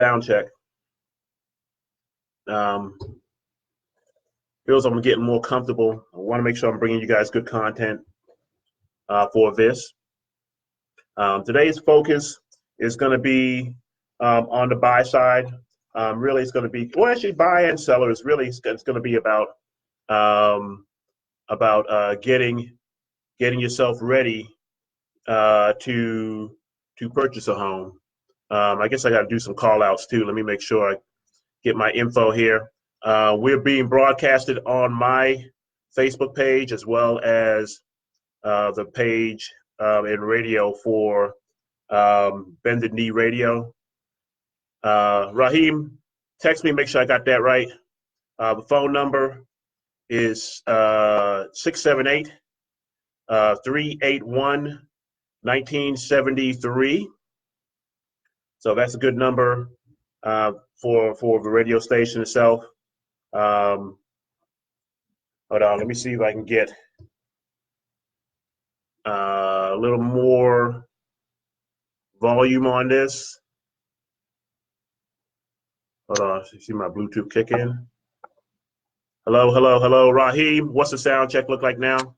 Sound check. Feels I'm getting more comfortable. I want to make sure I'm bringing you guys good content for this. Today's focus is going to be on the buy side. Really, it's going to be, well, actually, buy and sellers. Really, it's going to be um, about getting yourself ready to purchase a home. I guess I got to do some call outs too. Let me make sure I get my info here. We're being broadcasted on my Facebook page as well as the page in radio for Bended Knee Radio. Raheem, text me, make sure I got that right. The phone number is 678 381 1973. So that's a good number for the radio station itself. Hold on, let me see if I can get a little more volume on this. Hold on, you see my Bluetooth kick in? Hello, hello, hello, Raheem. What's the sound check look like now?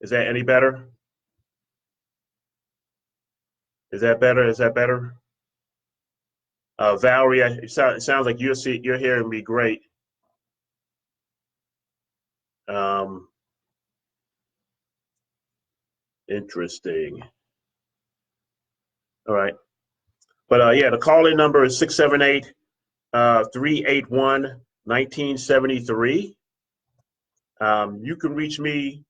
Is that any better? Is that better? Is that better? Valerie, it sounds like you're hearing me great. Interesting. All right. But yeah, the call-in number is 678 381 1973. You can reach me.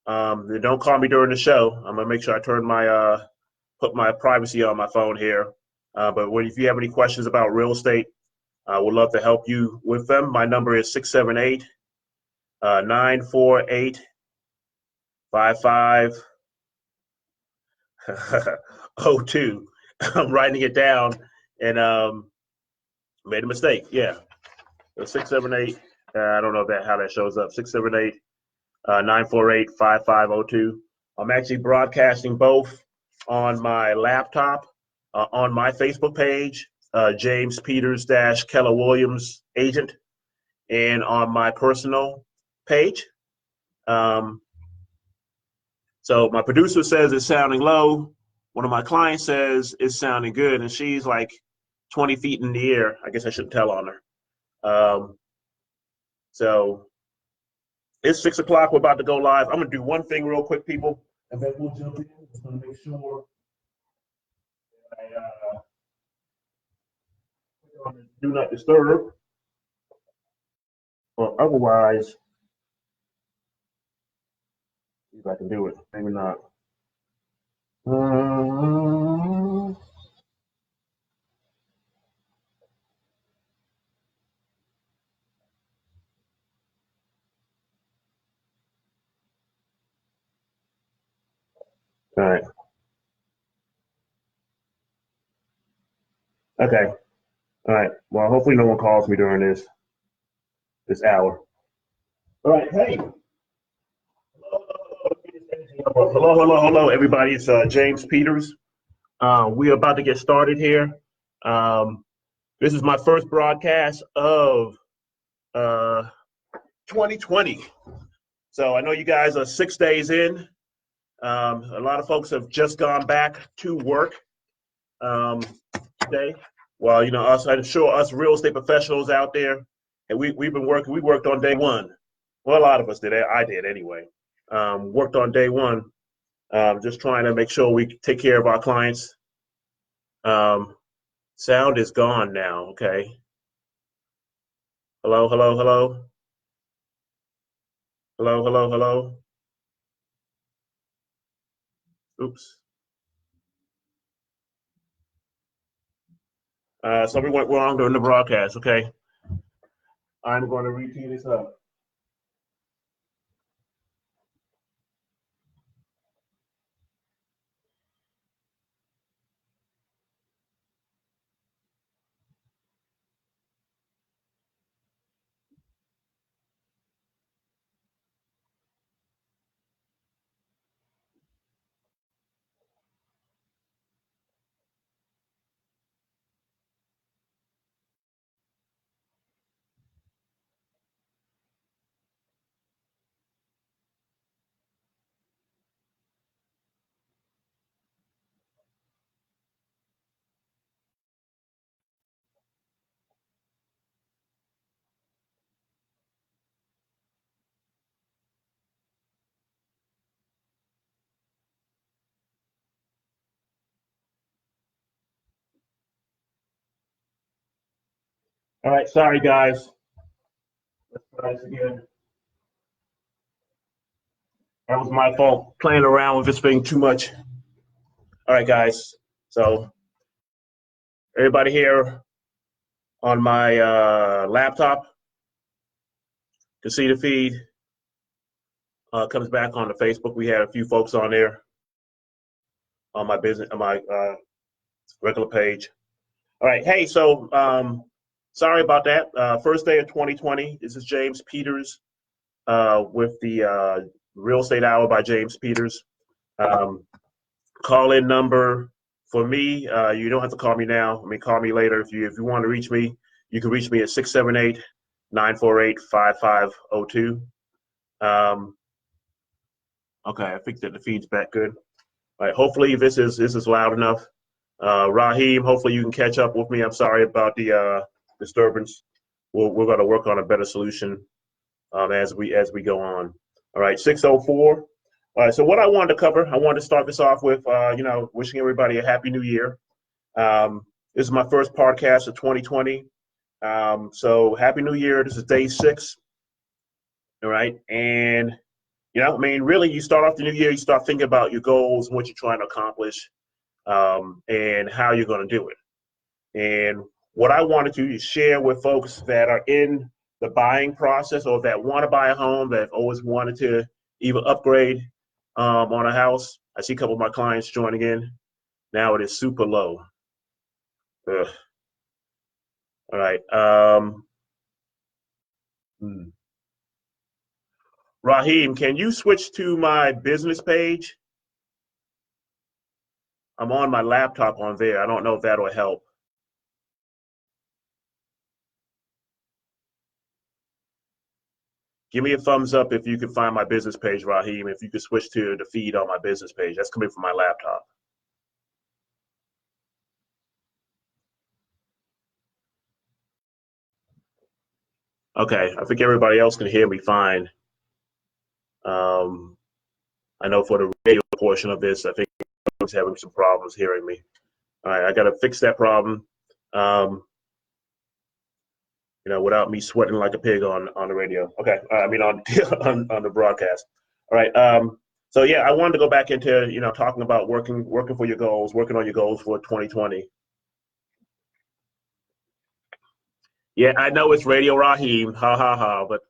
Don't call me during the show. I'm gonna make sure I turn my put my privacy on my phone here. But if you have any questions about real estate, I would love to help you with them. My number is 678 948 5502. I'm writing it down and made a mistake. Yeah. 678. I don't know how that shows up. 678 948 5502. I'm actually broadcasting both on my laptop, on my Facebook page, James Peters Keller Williams agent, and on my personal page. So my producer says it's sounding low. One of my clients says it's sounding good, and she's like 20 feet in the air. I guess I shouldn't tell on her. So it's 6 o'clock. We're about to go live. I'm gonna do one thing real quick, people, and then we'll jump in. Just gonna make sure I put on do not disturb, or otherwise, see if I can do it. Maybe not. All right. Okay. All right. Well, hopefully no one calls me during this hour. All right. Hey. Hello, hello, hello, everybody. It's James Peters. We are about to get started here. This is my first broadcast of 2020. So I know you guys are 6 days in. A lot of folks have just gone back to work today. Well, you know, I'm sure us real estate professionals out there, and we've been working. We worked on day one. Well, a lot of us did. I did anyway. Worked on day one, just trying to make sure we take care of our clients. Sound is gone now. Okay. Hello, hello, hello. Hello, hello, hello. Oops. Something went wrong during the broadcast. Okay. I'm going to repeat this up. All right, sorry guys. Let's try this again. That was my fault, playing around with this thing too much. All right, guys. So everybody here on my laptop can see the feed. Comes back on the Facebook. We had a few folks on there on my business, on my regular page. All right. Hey, so sorry about that. First day of 2020. This is James Peters with the Real Estate Hour by James Peters. Call in number for me. You don't have to call me now. I mean, call me later if you want to reach me. You can reach me at 678-948-5502. Okay, I think that the feed's back good. All right, hopefully this is loud enough. Raheem, hopefully you can catch up with me. I'm sorry about the disturbance. We're going to work on a better solution as we go on. All right, 6:04. All right, so what I wanted to cover, I wanted to start this off with, wishing everybody a happy new year. This is my first podcast of 2020. So happy new year. This is day 6. All right, and I mean, really, you start off the new year, you start thinking about your goals, what you're trying to accomplish, and how you're going to do it. And what I wanted to share with folks that are in the buying process or that want to buy a home, that have always wanted to either upgrade on a house. I see a couple of my clients joining in. Now it is super low. Ugh. All right. Raheem, can you switch to my business page? I'm on my laptop on there. I don't know if that'll help. Give me a thumbs up if you can find my business page, Raheem. If you could switch to the feed on my business page. That's coming from my laptop. Okay, I think everybody else can hear me fine. I know for the radio portion of this, I think I was having some problems hearing me. All right, I got to fix that problem. Without me sweating like a pig on the radio. Okay, I mean on on the broadcast. All right. So yeah, I wanted to go back into talking about working for your goals, working on your goals for 2020. Yeah, I know it's Radio Raheem, ha ha ha, but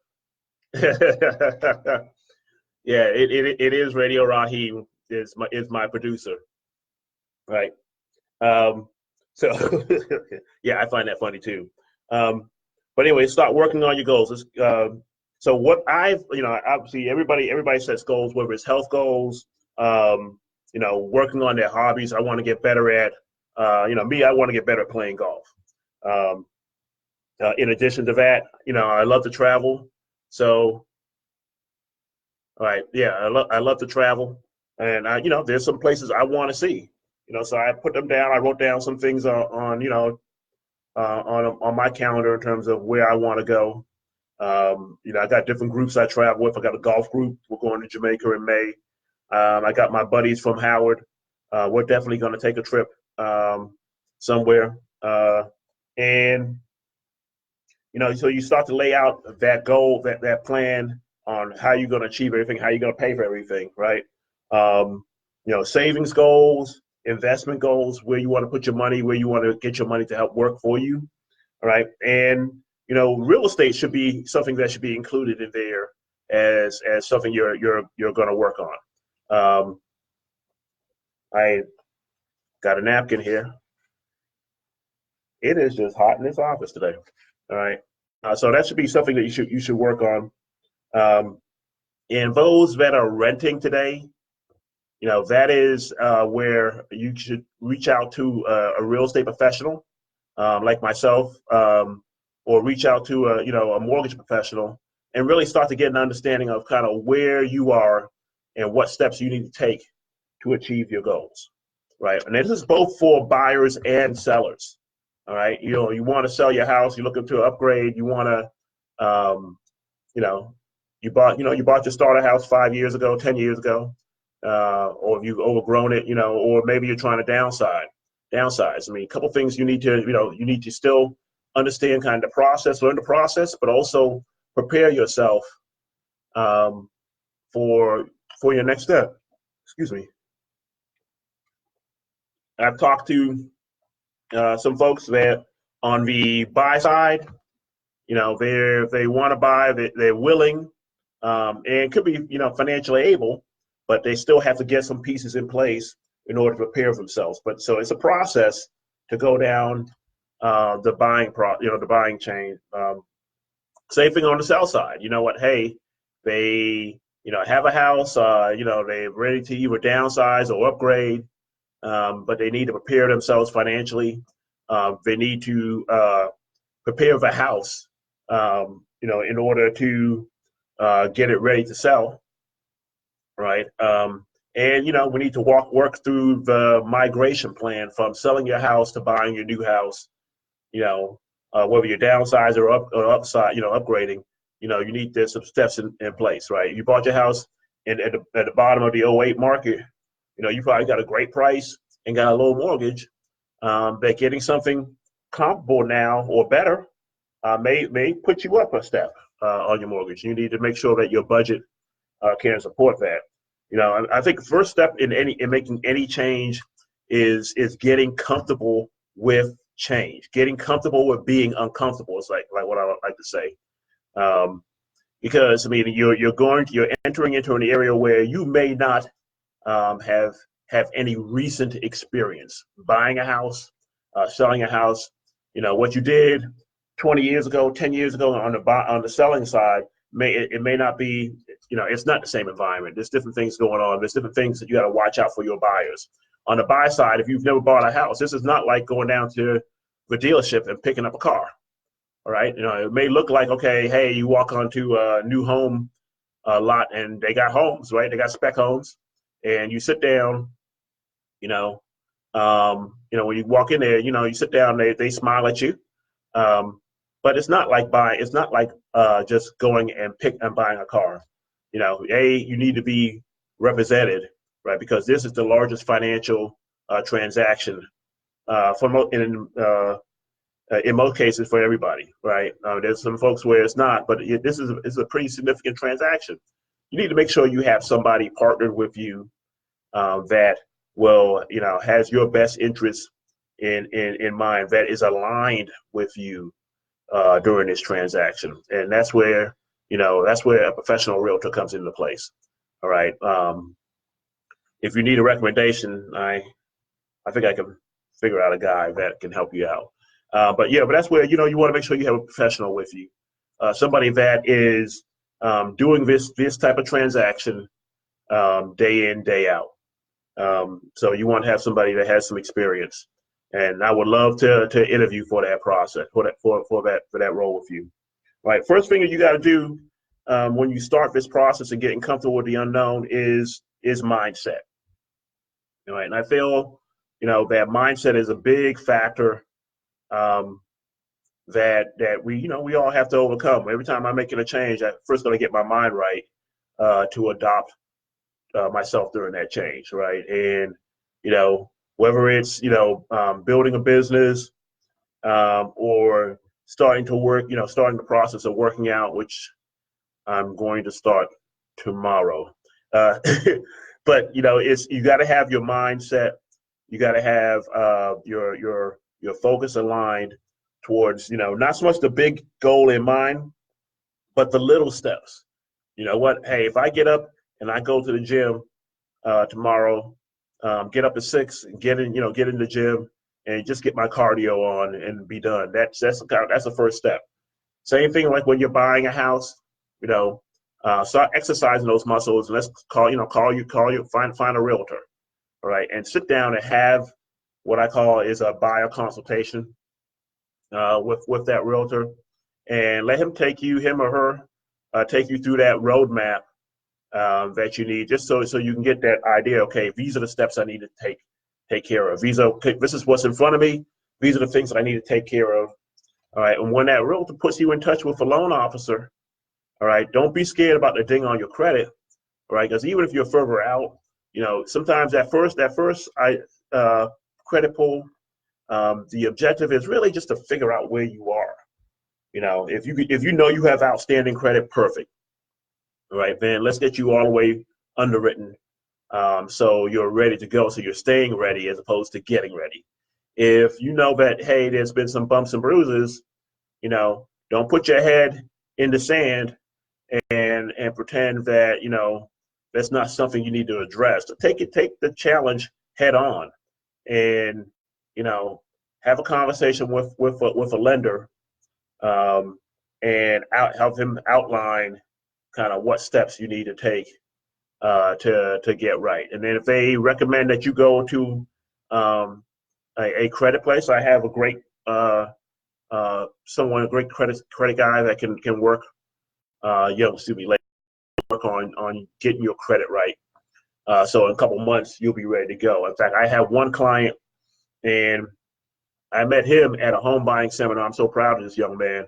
yeah, it is Radio Raheem is my producer, right? So yeah, I find that funny too. But anyway, start working on your goals. So what obviously everybody sets goals, whether it's health goals, working on their hobbies. I want to get better at, me, I want to get better at playing golf. In addition to that, I love to travel. So, all right, yeah, I love to travel, and there's some places I want to see. So I put them down. I wrote down some things on my calendar in terms of where I want to go. I got different groups I travel with. I got a golf group. We're going to Jamaica in May. I got my buddies from Howard. We're definitely going to take a trip somewhere. And so you start to lay out that goal, that plan on how you're going to achieve everything, how you're going to pay for everything, right? Savings goals, investment goals, where you want to put your money, where you want to get your money to help work for you, all right? And real estate should be something that should be included in there as something you're going to work on. I got a napkin here. It is just hot in this office today. All right, so that should be something that you should work on. And those that are renting today, that is where you should reach out to a real estate professional like myself, or reach out to a mortgage professional, and really start to get an understanding of kind of where you are and what steps you need to take to achieve your goals, right? And this is both for buyers and sellers. All right, you want to sell your house, you're looking to upgrade, you want to, you bought your starter house 5 years ago, 10 years ago, or if you've overgrown it, or maybe you're trying to downsize. I mean, a couple things you need to still understand kind of the process, learn the process, but also prepare yourself for your next step. Excuse me. I've talked to some folks that on the buy side, they want to buy, they're willing, and could be, financially able, but they still have to get some pieces in place in order to prepare themselves. But so it's a process to go down the buying chain. Same thing on the sell side. You know what? Hey, they, have a house. They're ready to either downsize or upgrade, but they need to prepare themselves financially. They need to prepare the house, in order to get it ready to sell, right? And we need to work through the migration plan from selling your house to buying your new house. Whether you're downsizing or upside, upgrading, you need there's some steps in place, right? You bought your house at the bottom of the '08 market, you probably got a great price and got a low mortgage. That getting something comparable now or better may put you up a step on your mortgage. You need to make sure that your budget can support that. I think the first step in making any change is getting comfortable with change, getting comfortable with being uncomfortable. It's like what I like to say, because you're entering into an area where you may not have any recent experience buying a house, selling a house. What you did 20 years ago, 10 years ago on the selling side may not be, it's not the same environment. There's different things going on. There's different things that you got to watch out for your buyers. On the buy side, if you've never bought a house, this is not like going down to the dealership and picking up a car. All right. It may look like, okay, hey, you walk onto a new home lot and they got homes, right? They got spec homes, and you sit down, when you walk in there, you sit down, they smile at you. But it's not like just going and buying a car. You need to be represented, right? Because this is the largest financial transaction in most cases for everybody, right? There's some folks where it's not, but this is a pretty significant transaction. You need to make sure you have somebody partnered with you that will, has your best interests in mind, that is aligned with you during this transaction. And that's where a professional realtor comes into place. All right. If you need a recommendation, I think I can figure out a guy that can help you out. But that's where, you want to make sure you have a professional with you, somebody that is doing this type of transaction day in, day out. So you want to have somebody that has some experience, and I would love to interview for that process, for that role with you. All right. First thing that you got to do when you start this process of getting comfortable with the unknown is mindset. All right. And I feel, that mindset is a big factor that we all have to overcome. Every time I'm making a change, I first got to get my mind right to adopt myself during that change, right? And whether it's building a business or starting to work, starting the process of working out, which I'm going to start tomorrow. But it's, you got to have your mindset, you got to have your focus aligned towards not so much the big goal in mind, but the little steps. Hey, if I get up and I go to the gym tomorrow, get up at 6 and get in the gym and just get my cardio on and be done. That's the first step. Same thing like when you're buying a house, start exercising those muscles, and let's find a realtor, all right, and sit down and have what I call is a buyer consultation with that realtor, and let him or her take you through that roadmap that you need, just so you can get that idea. Okay, these are the steps I need to take care of. This is what's in front of me. These are the things that I need to take care of. All right, and when that realtor puts you in touch with a loan officer, all right, don't be scared about the ding on your credit, all right? Because even if you're further out, sometimes that first credit pull The objective is really just to figure out where you are. If you know you have outstanding credit, perfect. All right, then let's get you all the way underwritten, so you're ready to go. So you're staying ready as opposed to getting ready. If you know that, hey, there's been some bumps and bruises, don't put your head in the sand and pretend that that's not something you need to address. Take the challenge head on, and have a conversation with a lender, and help him outline kind of what steps you need to take to get right. And then if they recommend that you go to a credit place, I have a great a great credit guy that can work work on getting your credit right. So in a couple months you'll be ready to go. In fact, I have one client, and I met him at a home buying seminar. I'm so proud of this young man.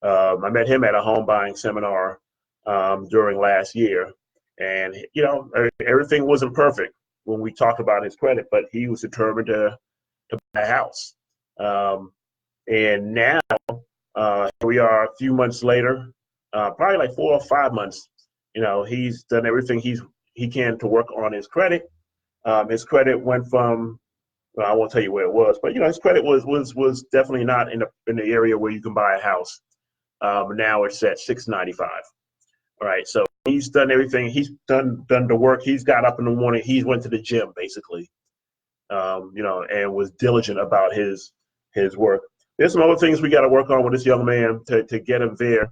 I met him at a home buying seminar during last year, and everything wasn't perfect when we talked about his credit, but he was determined to buy a house. And now here we are a few months later, probably like 4 or 5 months. He's done everything he can to work on his credit. His credit went from, well, I won't tell you where it was, but his credit was definitely not in the area where you can buy a house. Now it's at 695. All right, so he's done everything. He's done the work. He's got up in the morning. He went to the gym basically, and was diligent about his work. There's some other things we got to work on with this young man to get him there,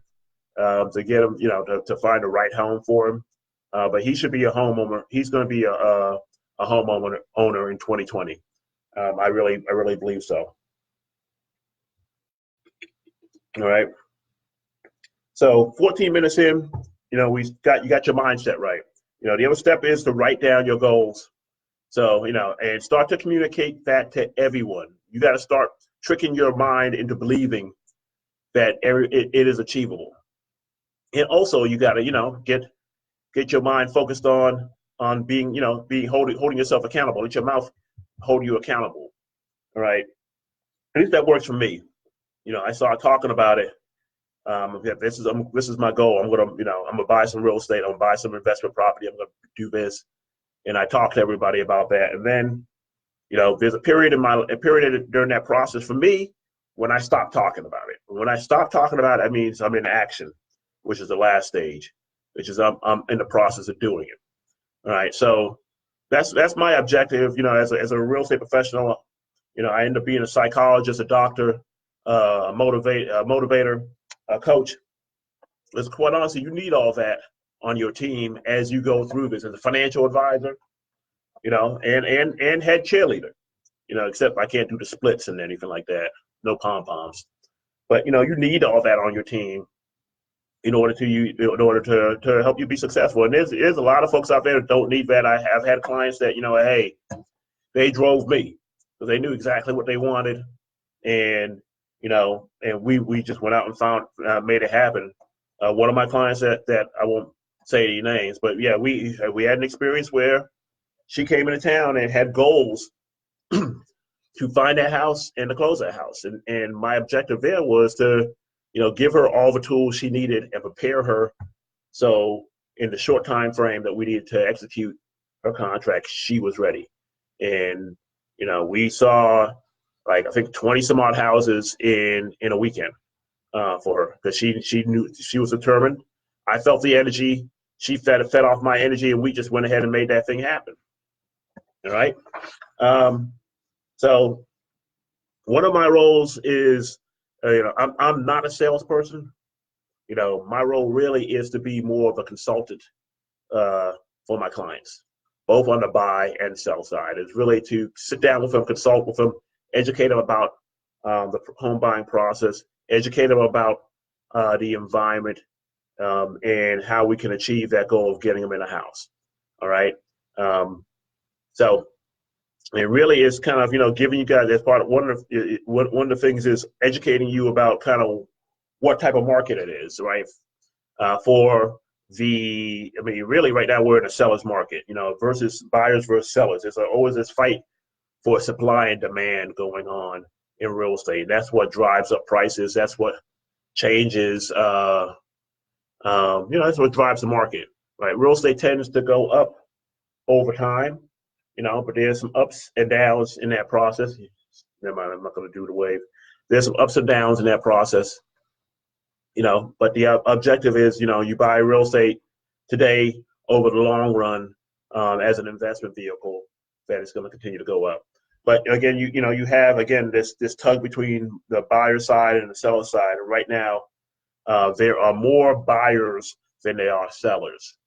to get him, to find the right home for him. But he should be a homeowner. He's going to be a homeowner in 2020. I really believe so. All right. So 14 minutes in, you got your mindset right. The other step is to write down your goals. So, and start to communicate that to everyone. You got to start tricking your mind into believing that it is achievable. And also you got to, get your mind focused on being, holding yourself accountable. Let your mouth hold you accountable. All right. At least that works for me. I started talking about it. This is my goal. I'm gonna buy some real estate. I'm gonna buy some investment property. I'm gonna do this, and I talk to everybody about that. And then, there's a period during that process for me when I stop talking about it. When I stop talking about it, that means I'm in action, which is the last stage, which is I'm in the process of doing it. All right, so that's my objective. As a real estate professional, I end up being a psychologist, a doctor, a motivator, a coach. Because quite honestly, you need all that on your team as you go through this. As a financial advisor, and head cheerleader, except I can't do the splits and anything like that. No pom-poms. But, you need all that on your team in order to help you be successful. And there's a lot of folks out there that don't need that. I have had clients that, hey, they drove me because they knew exactly what they wanted. And, and we just went out and found, made it happen. One of my clients that I won't say any names, but yeah, we had an experience where she came into town and had goals to find that house and to close that house. And my objective there was to, give her all the tools she needed and prepare her. So in the short time frame that we needed to execute her contract, she was ready. And, we saw like, I think 20 some odd houses in a weekend for her, because she knew she was determined. I felt the energy. She fed off my energy, and we just went ahead and made that thing happen. All right. So one of my roles is, I'm not a salesperson. My role really is to be more of a consultant for my clients, both on the buy and sell side. It's really to sit down with them, consult with them, educate them about the home buying process, educate them about the environment, and how we can achieve that goal of getting them in a house. All right. So it really is kind of, giving you guys, as part of one of the things is educating you about kind of what type of market it is, right? Really right now we're in a seller's market, versus buyers versus sellers. There's always this fight for supply and demand going on in real estate. That's what drives up prices. That's what changes. That's what drives the market. Right, real estate tends to go up over time. But there's some ups and downs in that process. Never mind, I'm not going to do the wave. There's some ups and downs in that process. But the objective is, you buy real estate today over the long run as an investment vehicle that is going to continue to go up. But again, you have again this tug between the buyer side and the seller side. And right now, there are more buyers than there are sellers.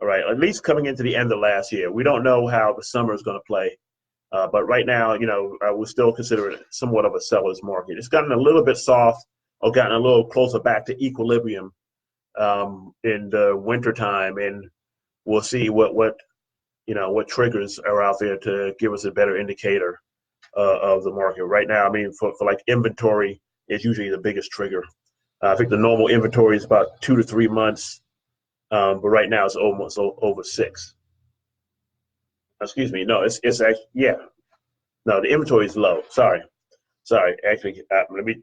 All right, at least coming into the end of last year. We don't know how the summer is going to play. But right now, we still consider it somewhat of a seller's market. It's gotten a little bit soft or gotten a little closer back to equilibrium in the wintertime, and we'll see what triggers are out there to give us a better indicator of the market. Right now, I mean, for like inventory is usually the biggest trigger. I think the normal inventory is about 2 to 3 months, but right now it's almost over 6. Excuse me. No, it's actually, yeah. No, the inventory is low. Sorry. Actually, let me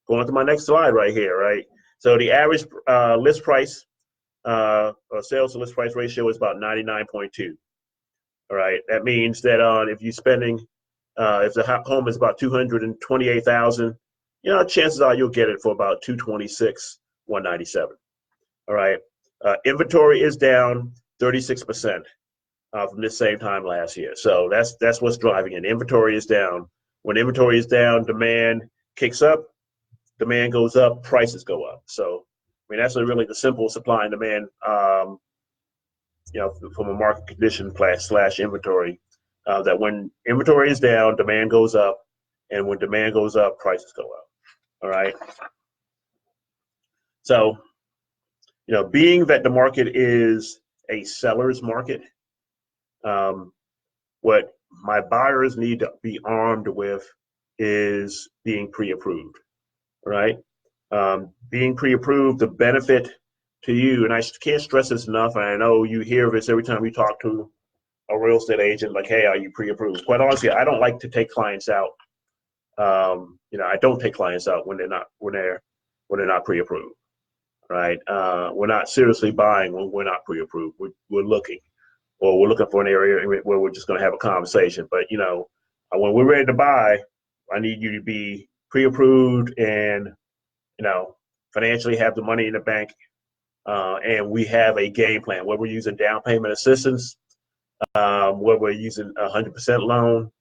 go on to my next slide right here. Right. So the average list price or sales to list price ratio is about 99.2. All right. That means that if you're spending, if the home is about 228,000, chances are you'll get it for about 226, 197. All right. Inventory is down 36%. From this same time last year. So that's what's driving it. Inventory is down. When inventory is down, demand kicks up, demand goes up, prices go up. So, I mean, that's really the simple supply and demand, from a market condition / inventory, that when inventory is down, demand goes up, and when demand goes up, prices go up. All right. So, being that the market is a seller's market, what my buyers need to be armed with is being pre-approved, right? Being pre-approved, the benefit to you, and I can't stress this enough, and I know you hear this every time you talk to a real estate agent, like, hey, are you pre-approved? Quite honestly, I don't like to take clients out. I don't take clients out when they're not pre-approved, right? We're not seriously buying when we're not pre-approved. We're looking. Or we're looking for an area where we're just going to have a conversation. But, when we're ready to buy, I need you to be pre-approved and, financially have the money in the bank. And we have a game plan, whether we're using down payment assistance, whether we're using 100% loan,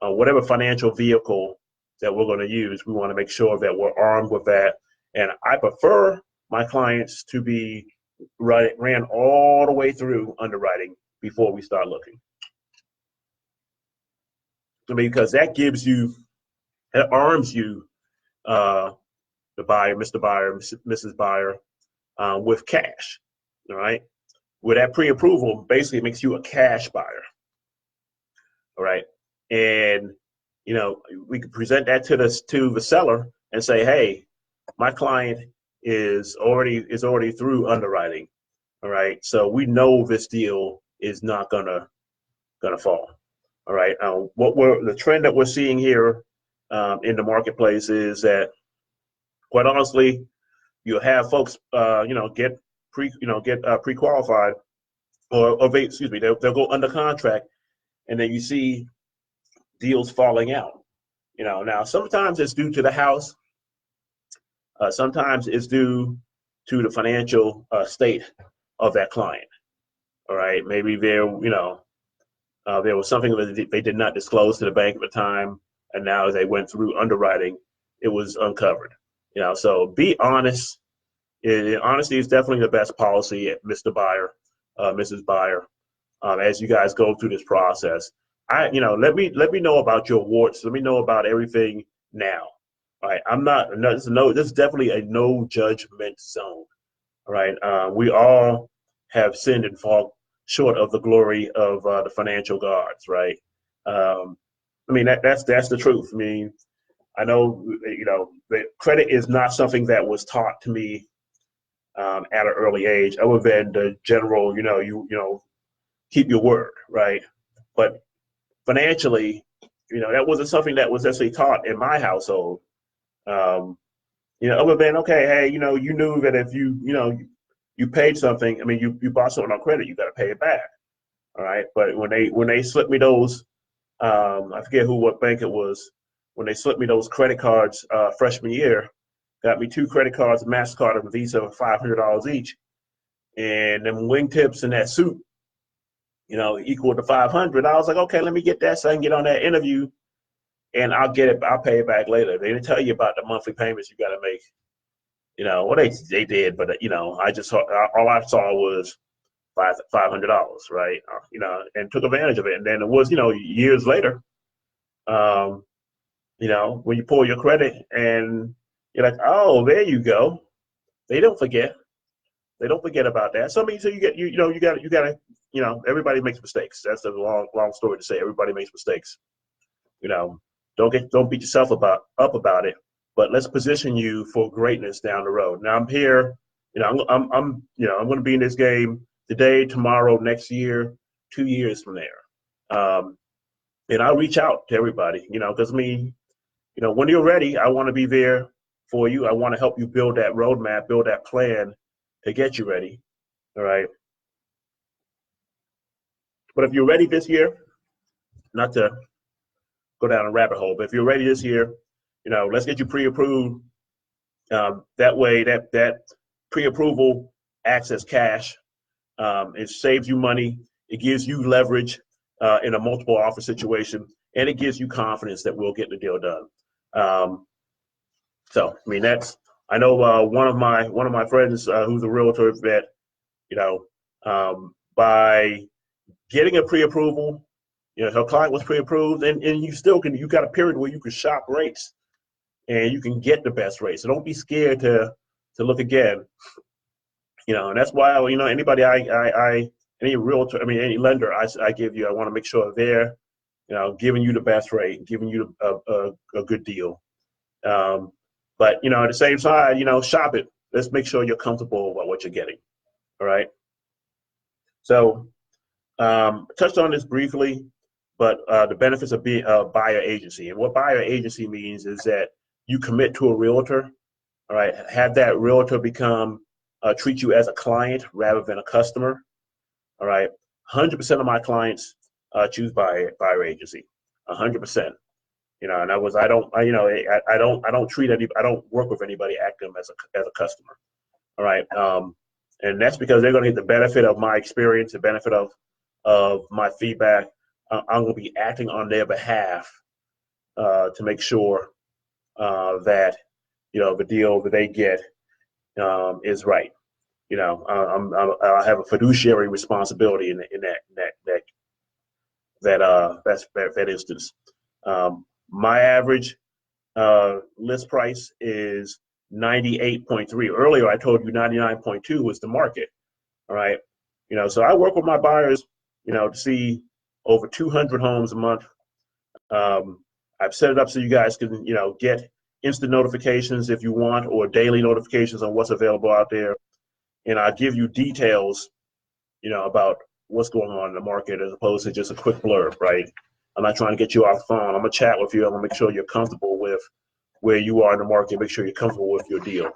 whatever financial vehicle that we're going to use, we want to make sure that we're armed with that. And I prefer my clients to be ran all the way through underwriting before we start looking. Because that arms you, the buyer, Mr. Buyer, Mrs. Buyer, with cash, all right? With that pre-approval, basically makes you a cash buyer, all right? And, we can present that to the seller and say, hey, my client is already through underwriting, all right? So we know this deal is not gonna fall. All right. The trend that we're seeing here in the marketplace is that, quite honestly, you'll have folks, get pre-qualified, they'll go under contract, and then you see deals falling out. Now sometimes it's due to the house, sometimes it's due to the financial state of that client. All right, maybe there was something that they did not disclose to the bank at the time, and now as they went through underwriting, it was uncovered. So be honest. Honesty is definitely the best policy, Mr. Buyer, Mrs. Buyer, as you guys go through this process. Let me know about your warts. Let me know about everything now. All right, this is definitely a no judgment zone. All right, we all have sinned and fall short of the glory of the financial gods, right? That's the truth. I mean, I know, that credit is not something that was taught to me at an early age, other than the general, you keep your word, right? But financially, that wasn't something that was necessarily taught in my household. Um, other than, okay, hey, you knew that if you paid something, I mean, you bought something on credit, you got to pay it back. All right. But when they slipped me those, I forget what bank it was, when they slipped me those credit cards freshman year, got me two credit cards, a MasterCard and a Visa for $500 each. And them wingtips and that suit, equal to 500. I was like, okay, let me get that so I can get on that interview and I'll get it. I'll pay it back later. They didn't tell you about the monthly payments you got to make. Well, they did, but I just saw, all I saw was $500, right? And took advantage of it. And then it was, years later, um, when you pull your credit and you're like, oh, there you go. They don't forget. They don't forget about that. So I mean, so you got to, everybody makes mistakes. That's a long story to say. Everybody makes mistakes. You know, don't beat yourself up about it. But let's position you for greatness down the road. Now I'm here. I'm going to be in this game today, tomorrow, next year, 2 years from there. And I'll reach out to everybody. Because when you're ready, I want to be there for you. I want to help you build that roadmap, build that plan to get you ready. All right. But if you're ready this year, not to go down a rabbit hole, but if you're ready this year, let's get you pre-approved. That way, that pre-approval acts as cash. It saves you money. It gives you leverage in a multiple offer situation, and it gives you confidence that we'll get the deal done. So, I mean, I know one of my friends who's a realtor that, by getting a pre-approval, her client was pre-approved, and you got a period where you can shop rates and you can get the best rates. So don't be scared to look again. And that's why, anybody any realtor, any lender I give you, I want to make sure they're, giving you the best rate, giving you a good deal. But, at the same time, shop it. Let's make sure you're comfortable about what you're getting. All right. So, touched on this briefly, but the benefits of being a buyer agency. And what buyer agency means is that you commit to a realtor, all right, have that realtor treat you as a client rather than a customer, all right. 100% of my clients choose buyer agency, 100%. And I don't treat anybody, I don't work with anybody acting as a customer, all right. And that's because they're going to get the benefit of my experience, the benefit of my feedback. I'm going to be acting on their behalf to make sure that the deal that they get is right. I have a fiduciary responsibility in that instance. My average list price is 98.3. Earlier, I told you 99.2 was the market. All right. So I work with my buyers, to see over 200 homes a month. I've set it up so you guys can, get instant notifications if you want, or daily notifications on what's available out there. And I give you details, about what's going on in the market as opposed to just a quick blurb, right? I'm not trying to get you off the phone. I'm gonna chat with you. I'm gonna make sure you're comfortable with where you are in the market. Make sure you're comfortable with your deal.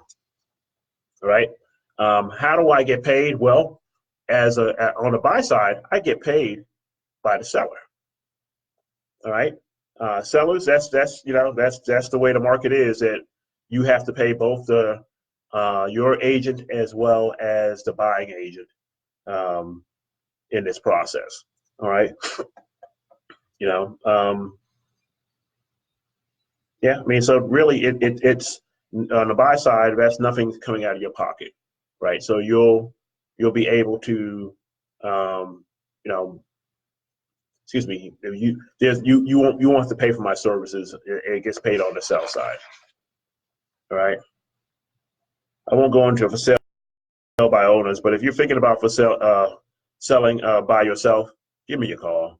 All right. How do I get paid? Well, on the buy side, I get paid by the seller. All right. Sellers, that's the way the market is, that you have to pay both your agent as well as the buying agent in this process. All right. Yeah. So really, it's on the buy side. That's nothing coming out of your pocket, right? So you'll be able to, excuse me, you won't have to pay for my services. It gets paid on the sell side. All right. I won't go into for sale by owners, but if you're thinking about selling by yourself, give me a call.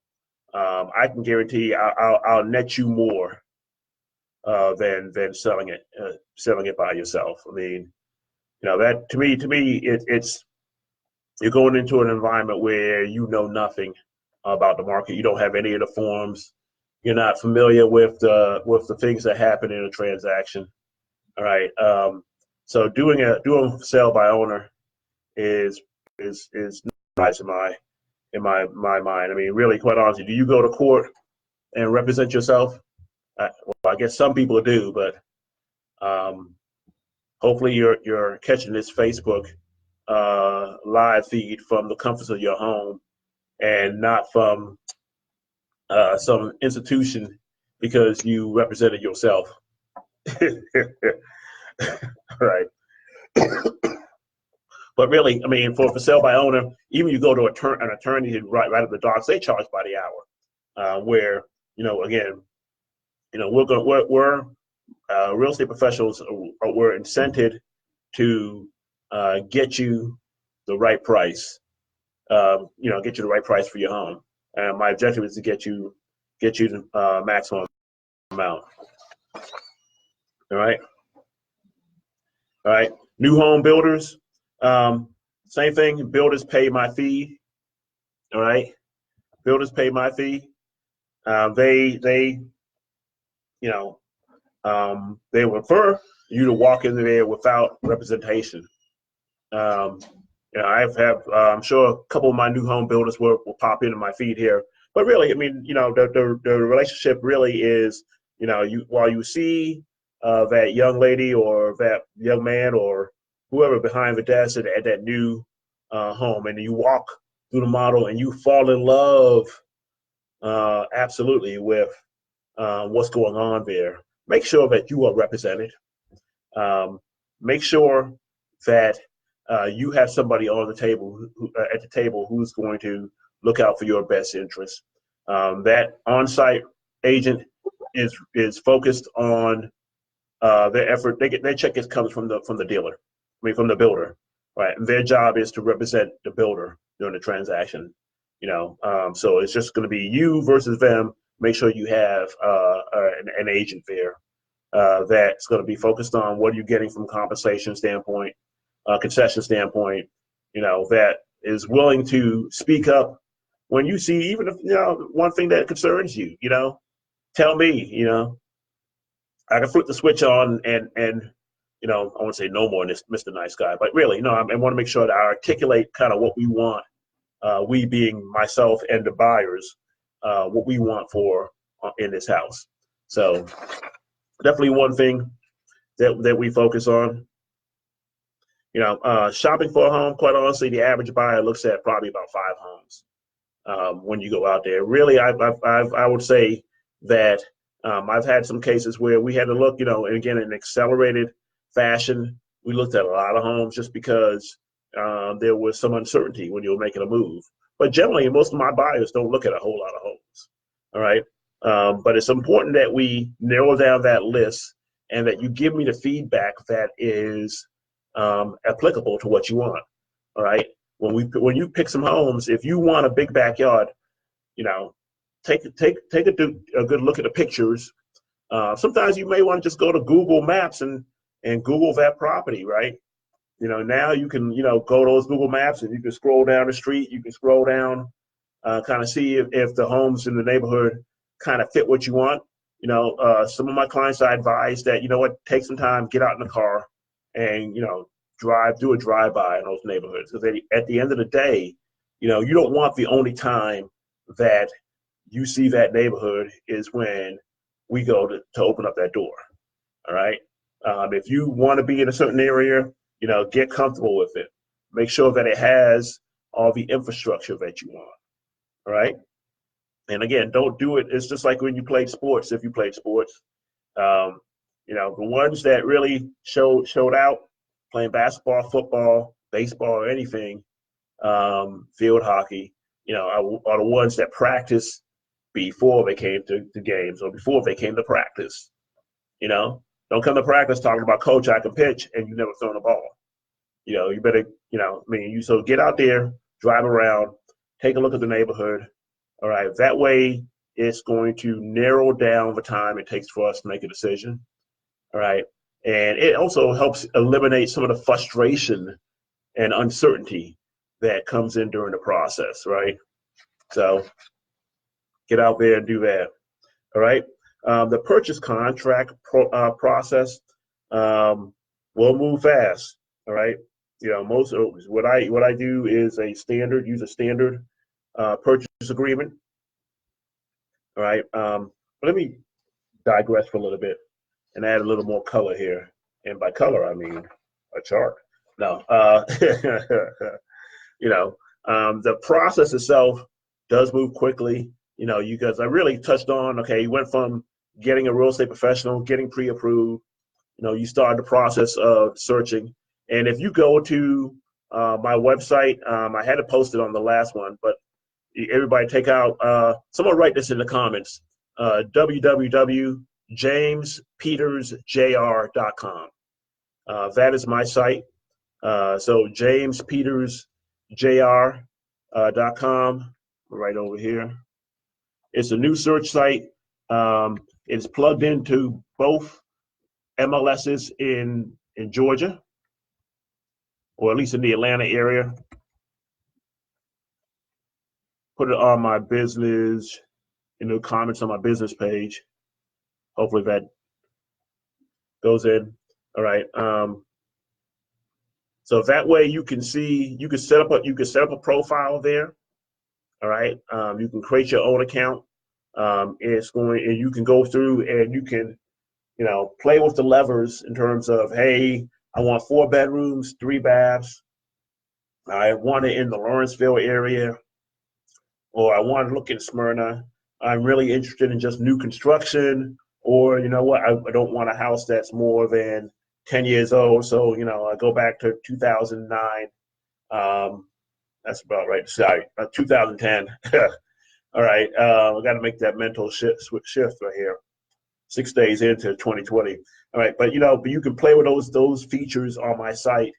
I can guarantee I'll net you more than selling it by yourself. I mean, that to me it's you're going into an environment where you know nothing about the market. You don't have any of the forms. you're not familiar with the things that happen in a transaction. All right. So doing sale by owner is nice in my mind. I mean, really, quite honestly, do you go to court and represent yourself? Well, I guess some people do, but um, hopefully you're catching this Facebook live feed from the comforts of your home and not from some institution because you represented yourself. Right. But really, I mean, for sale by owner, even you go to an attorney who right at the docs, they charge by the hour. Where again, we're real estate professionals. We're incented to get you the right price. Get you the right price for your home. And my objective is to get you the maximum amount. All right. All right. New home builders, same thing. Builders pay my fee. All right. Builders pay my fee. They you know they prefer you to walk in there without representation. Um, I'm sure a couple of my new home builders will pop into my feed here. But really, I mean, the relationship really is, while you see that young lady or that young man or whoever behind the desk at that new home, and you walk through the model and you fall in love absolutely with what's going on there. Make sure that you are represented. Make sure that you have somebody on the table at the table who's going to look out for your best interest. That on-site agent is focused on their effort. Their check comes from the dealer, from the builder, right? And their job is to represent the builder during the transaction. So it's just going to be you versus them. Make sure you have an agent there that's going to be focused on what are you getting from compensation standpoint, concession standpoint, that is willing to speak up when you see, even if, one thing that concerns you, tell me, I can flip the switch on and I want to say no more, Mr. Nice Guy, but really, I want to make sure that I articulate kind of what we want, we being myself and the buyers, what we want for in this house. So definitely one thing that we focus on. Shopping for a home, quite honestly, the average buyer looks at probably about 5 homes when you go out there. Really, I would say that I've had some cases where we had to look, and again, in accelerated fashion, we looked at a lot of homes just because there was some uncertainty when you were making a move. But generally, most of my buyers don't look at a whole lot of homes. All right. But it's important that we narrow down that list and that you give me the feedback that is applicable to what you want. All right. When you pick some homes, if you want a big backyard, take a good look at the pictures. Sometimes you may want to just go to Google Maps and Google that property, right? Now you can go to those Google Maps and you can scroll down the street. You can scroll down, kind of see if the homes in the neighborhood kind of fit what you want. Some of my clients, I advise that, take some time, get out in the car and, do a drive-by in those neighborhoods. Because at the end of the day, you don't want the only time that you see that neighborhood is when we go to open up that door. All right. If you want to be in a certain area, get comfortable with it. Make sure that it has all the infrastructure that you want. All right. And again, don't do it. It's just like when you played sports. If you played sports, the ones that really showed out playing basketball, football, baseball, or anything, field hockey, are the ones that practice before they came to games or before they came to practice. Don't come to practice talking about, coach, I can pitch, and you never thrown a ball. You better, so get out there, drive around, take a look at the neighborhood. All right. That way it's going to narrow down the time it takes for us to make a decision. All right. And it also helps eliminate some of the frustration and uncertainty that comes in during the process. Right. So get out there and do that. All right. The purchase contract process will move fast. All right. Most what I do is use a standard purchase agreement. All right. Let me digress for a little bit and add a little more color here. And by color, I mean a chart. No, the process itself does move quickly. You guys, I really touched on, okay, you went from getting a real estate professional, getting pre-approved, you start the process of searching. And if you go to my website, I had to post it on the last one, but everybody take out, someone write this in the comments, www.jamespetersjr.com. That is my site. So jamespetersjr.com, right over here. It's a new search site. It's plugged into both MLSs in Georgia, or at least in the Atlanta area. Put it on my business, in the comments on my business page. Hopefully that goes in. All right. So that way you can see, you can set up a profile there. All right. You can create your own account. And you can go through and you can, play with the levers in terms of, hey, I want 4 bedrooms, 3 baths. I want it in the Lawrenceville area, or I want to look in Smyrna. I'm really interested in just new construction, or you know what, I don't want a house that's more than 10 years old. So, I go back to 2009. That's about right. Sorry, 2010. All right. I got to make that mental shift right here. 6 days into 2020. All right. But you can play with those features on my site.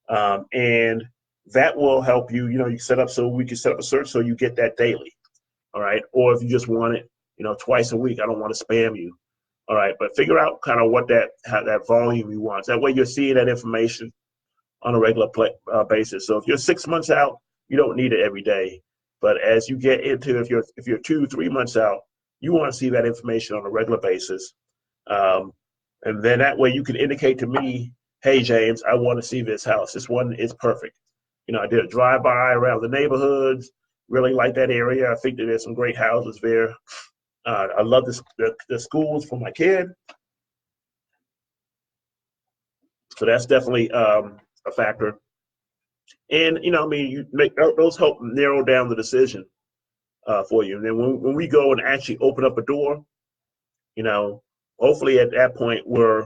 And that will help you, you set up, so we can set up a search so you get that daily. All right. Or if you just want it, twice a week, I don't want to spam you. All right. But figure out kind of that volume you want. That way you're seeing that information on a regular basis. So if you're 6 months out, you don't need it every day. But as you get into, if you're 2-3 months out, you want to see that information on a regular basis. And then that way you can indicate to me, hey, James, I want to see this house. This one is perfect. I did a drive-by around the neighborhoods, really like that area. I think that there's some great houses there. I love the schools for my kid. So that's definitely a factor. And, you make those help narrow down the decision for you. And then when we go and actually open up a door, hopefully at that point we're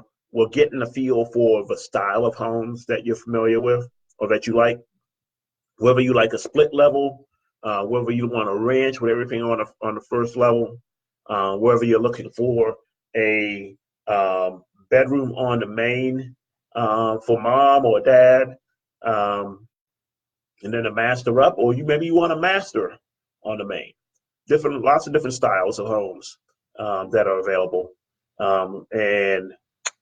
getting a feel for the style of homes that you're familiar with or that you like, whether you like a split level, whether you want a ranch with everything on the first level, whether you're looking for a bedroom on the main for mom or dad, and then a master up, or maybe you want a master on the main. Lots of different styles of homes that are available, and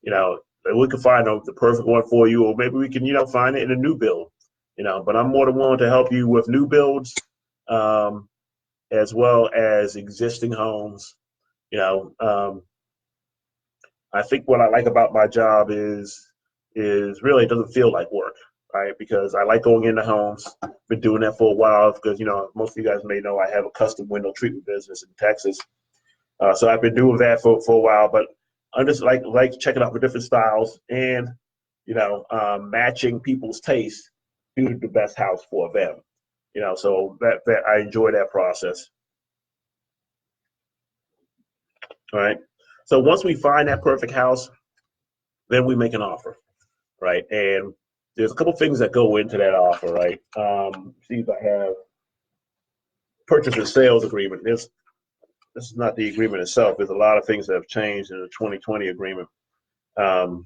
we can find the perfect one for you, or maybe we can find it in a new build. But I'm more than willing to help you with new builds, as well as existing homes. I think what I like about my job is really it doesn't feel like work, right? Because I like going into homes. Been doing that for a while because most of you guys may know I have a custom window treatment business in Texas. So I've been doing that for a while, but I'm just like checking out the different styles and matching people's taste to the best house for them. So that I enjoy that process. All right. So once we find that perfect house, then we make an offer, right? And there's a couple things that go into that offer, right? See if I have purchase and sales agreement. This is not the agreement itself. There's a lot of things that have changed in the 2020 agreement. But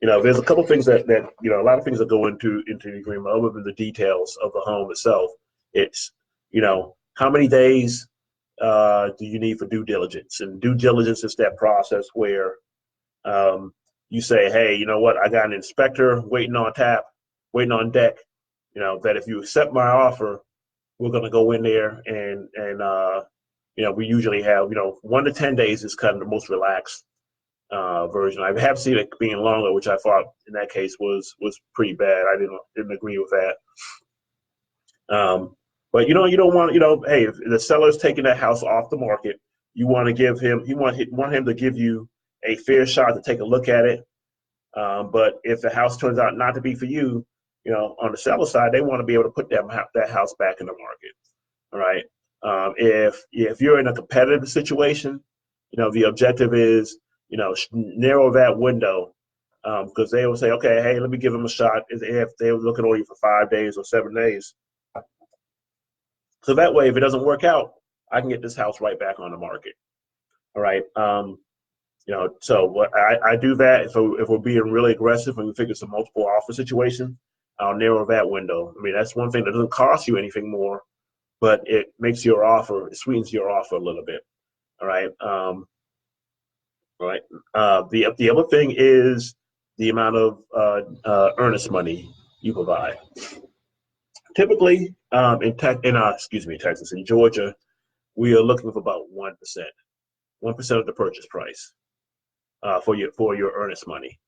there's a couple things that a lot of things that go into the agreement other than the details of the home itself. It's how many days do you need for due diligence? And due diligence is that process where you say, hey, you know what? I got an inspector waiting on deck. That if you accept my offer, we're going to go in there and we usually have 1 to 10 days is kind of the most relaxed version. I have seen it being longer, which I thought in that case was pretty bad. I didn't agree with that. But you don't want hey, if the seller's taking that house off the market, you want to give him want him to give you a fair shot to take a look at it. But if the house turns out not to be for you, on the seller side, they want to be able to put that house back in the market. All right. If you're in a competitive situation, the objective is narrow that window, because they will say, okay, hey, let me give them a shot. If they were looking on you for 5 days or 7 days, so that way, if it doesn't work out, I can get this house right back on the market. All right. So what I do that. So if we're being really aggressive and we figure it's a multiple offer situation, I'll narrow that window. I mean, that's one thing that doesn't cost you anything more, but it makes your offer, it sweetens your offer a little bit. All right. All right. The other thing is the amount of earnest money you provide. Typically, in Georgia, we are looking for about 1%, 1% of the purchase price for your earnest money.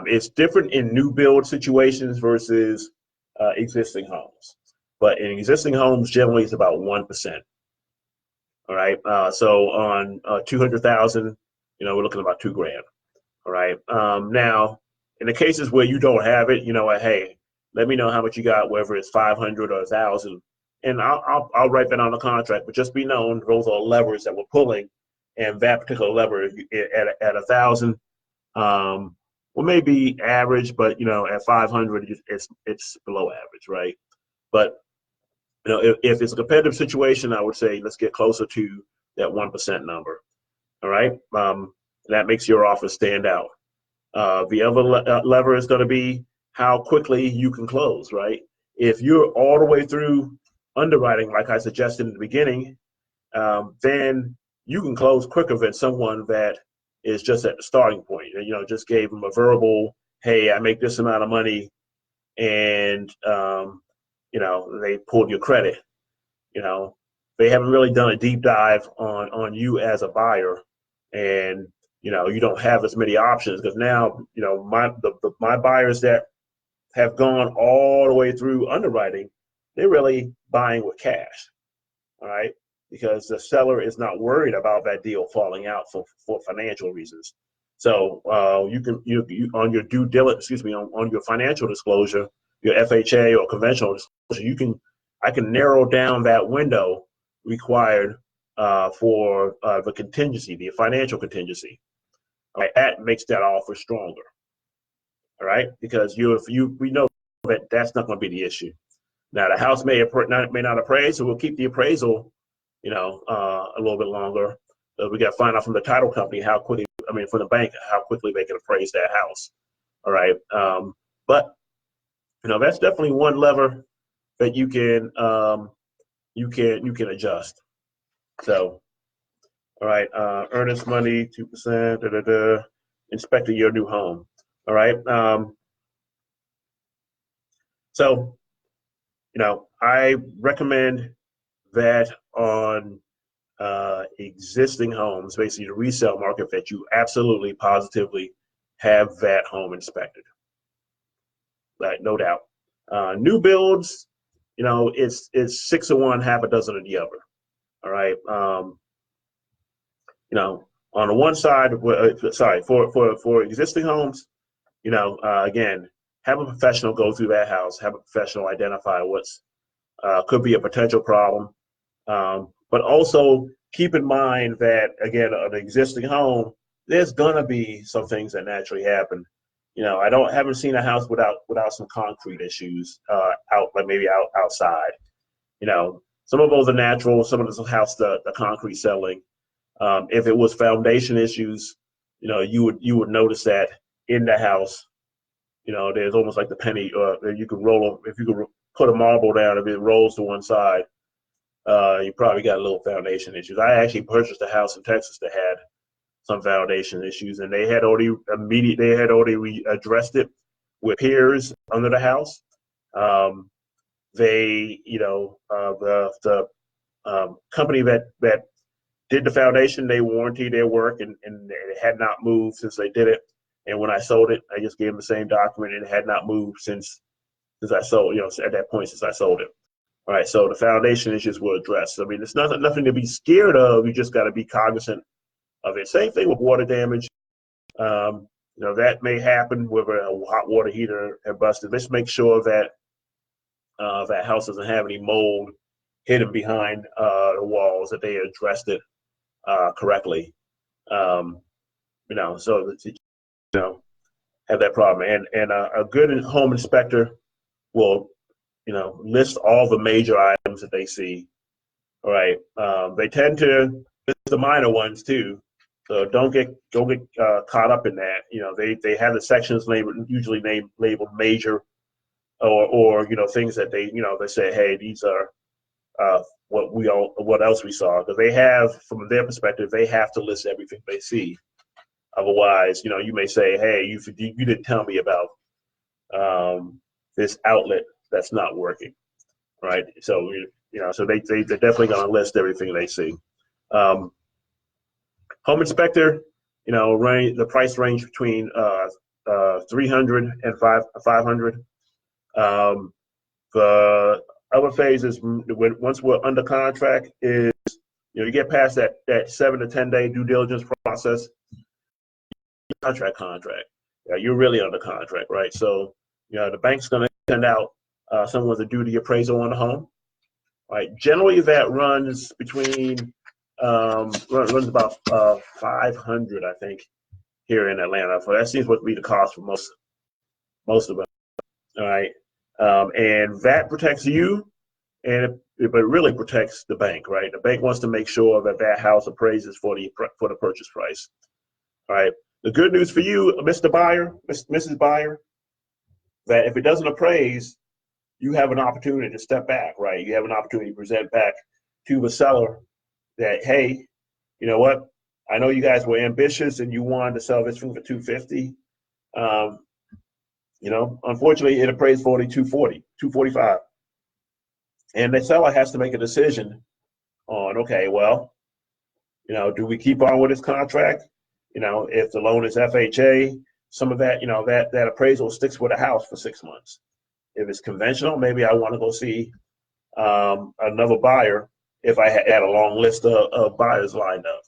It's different in new build situations versus existing homes, but in existing homes, generally it's about 1%. All right. So on 200,000, we're looking at about $2,000. All right. Now, in the cases where you don't have it, hey, let me know how much you got, whether it's 500 or 1,000, and I'll write that on the contract. But just be known, those are levers that we're pulling, and that particular lever at 1,000, well, maybe average, but at 500, it's below average, right? But if it's a competitive situation, I would say let's get closer to that 1% number. All right. That makes your offer stand out. The other lever is going to be how quickly you can close, right? If you're all the way through underwriting, like I suggested in the beginning, then you can close quicker than someone that is just at the starting point. Just gave them a verbal, hey, I make this amount of money, and they pulled your credit. They haven't really done a deep dive on you as a buyer, and you don't have as many options, because now my buyers that have gone all the way through underwriting, they're really buying with cash. All right, because the seller is not worried about that deal falling out for financial reasons. So you on your due diligence, on your financial disclosure, your FHA or conventional disclosure, I can narrow down that window required for the contingency, the financial contingency. All right, that makes that offer stronger. All right, because we know that that's not going to be the issue. Now the house may not appraise, so we'll keep the appraisal, a little bit longer. We got to find out from the title company from the bank, how quickly they can appraise that house. All right, but that's definitely one lever that you can adjust. So, all right, earnest money 2%. Inspecting your new home. All right. So, I recommend that on existing homes, basically the resale market, that you absolutely positively have that home inspected. Right, no doubt. New builds, it's 6 of one, half a dozen of the other. All right. On the one side, for existing homes, again, have a professional go through that house, have a professional identify what's could be a potential problem. But also keep in mind that, again, an existing home, there's gonna be some things that naturally happen. Haven't seen a house without some concrete issues outside. Some of those are natural. Some of the house, the concrete settling. If it was foundation issues, you would notice that in the house. There's almost like the penny. You could if you could put a marble down, if it rolls to one side, you probably got a little foundation issues. I actually purchased a house in Texas that had some foundation issues, and they had already addressed it with piers under the house. The company that did the foundation, they warranty their work, and it had not moved since they did it. And when I sold it, I just gave them the same document, and it had not moved since I sold, at that point since I sold it. All right, so the foundation issues were addressed. I mean, it's nothing to be scared of. You just got to be cognizant of it. Same thing with water damage. That may happen with a hot water heater had busted. Let's make sure that that house doesn't have any mold hidden behind the walls, that they addressed it correctly. So have that problem. And a good home inspector will list all the major items that they see. All right. They tend to list the minor ones too. So don't get caught up in that. They have the sections usually labeled major, or things that they say, hey, these are what else we saw, because they have, from their perspective, they have to list everything they see. Otherwise, you may say, hey, you didn't tell me about this outlet that's not working, right? So so they're definitely going to list everything they see. Home inspector, the price range between $300 and $500. The other phase is once we're under contract is you get past that 7 to 10 day due diligence process. Contract. You're really under contract, right? So the bank's going to send out someone to do the appraisal on the home, right? Generally, that runs between runs about $500, I think, here in Atlanta. So that seems to be the cost for most of them. All right, and that protects you, but it really protects the bank, right? The bank wants to make sure that house appraises for the purchase price. All right. The good news for you, Mr. Buyer, Mrs. Buyer, that if it doesn't appraise, you have an opportunity to step back, right? You have an opportunity to present back to the seller that, hey, you know what? I know you guys were ambitious and you wanted to sell this thing for $250. Unfortunately, it appraised for $245. And the seller has to make a decision on, okay, well, do we keep on with this contract? If the loan is FHA, some of that, that appraisal sticks with a house for 6 months. If it's conventional, maybe I want to go see another buyer if I had a long list of buyers lined up,